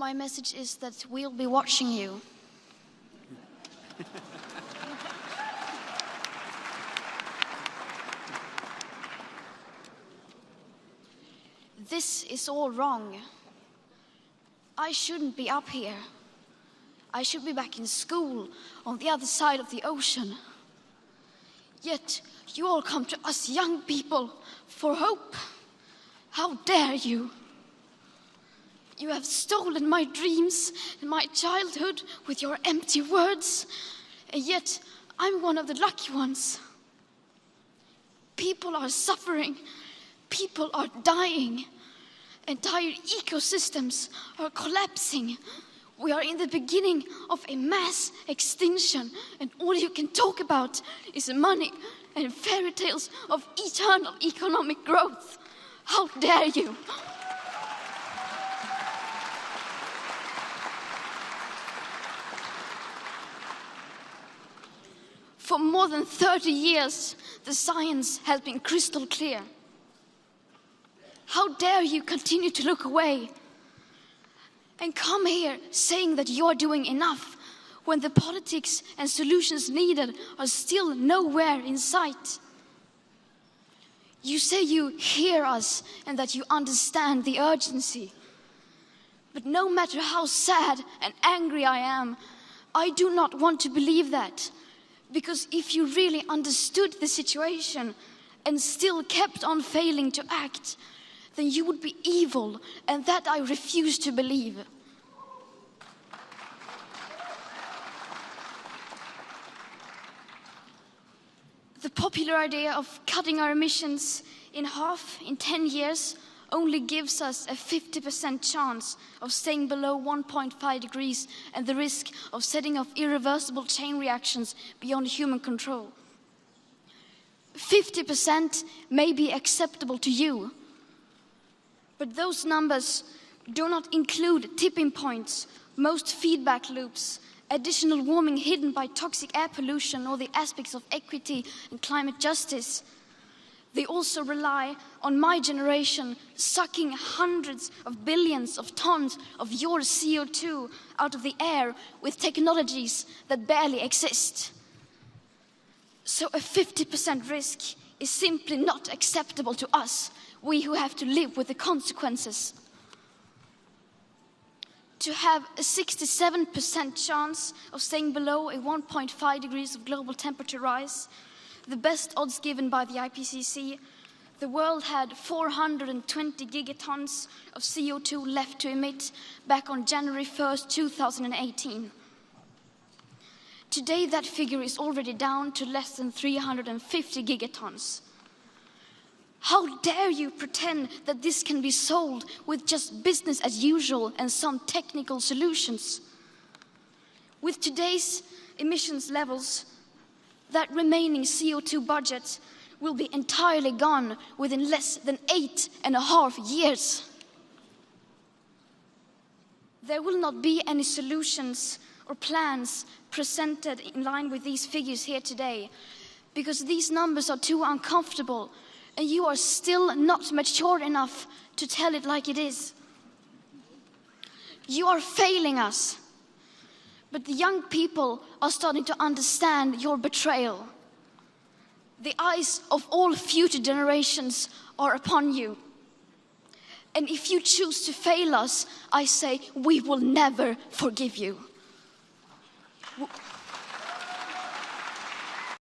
My message is that we'll be watching you. This is all wrong. I shouldn't be up here. I should be back in school on the other side of the ocean. Yet you all come to us young people for hope. How dare you? You have stolen my dreams and my childhood with your empty words, and yet I'm one of the lucky ones. People are suffering, people are dying, entire ecosystems are collapsing. We are in the beginning of a mass extinction, and all you can talk about is money and fairy tales of eternal economic growth. How dare you? For more than 30 years, the science has been crystal clear. How dare you continue to look away and come here saying that you're doing enough when the politics and solutions needed are still nowhere in sight? You say you hear us and that you understand the urgency. But no matter how sad and angry I am, I do not want to believe that. Because if you really understood the situation and still kept on failing to act, then you would be evil, and that I refuse to believe. The popular idea of cutting our emissions in half in 10 years only gives us a 50% chance of staying below 1.5 degrees and the risk of setting off irreversible chain reactions beyond human control. 50% may be acceptable to you, but those numbers do not include tipping points, most feedback loops, additional warming hidden by toxic air pollution, or the aspects of equity and climate justice. They also rely on my generation sucking hundreds of billions of tons of your CO2 out of the air with technologies that barely exist. So a 50% risk is simply not acceptable to us, we who have to live with the consequences. To have a 67% chance of staying below a 1.5 degrees of global temperature rise, the best odds given by the IPCC, the world had 420 gigatons of CO2 left to emit back on January 1st, 2018. Today, that figure is already down to less than 350 gigatons. How dare you pretend that this can be solved with just business as usual and some technical solutions? With today's emissions levels, that remaining CO2 budget will be entirely gone within less than 8.5 years. There will not be any solutions or plans presented in line with these figures here today, because these numbers are too uncomfortable and you are still not mature enough to tell it like it is. You are failing us. But the young people are starting to understand your betrayal. The eyes of all future generations are upon you. And if you choose to fail us, I say we will never forgive you.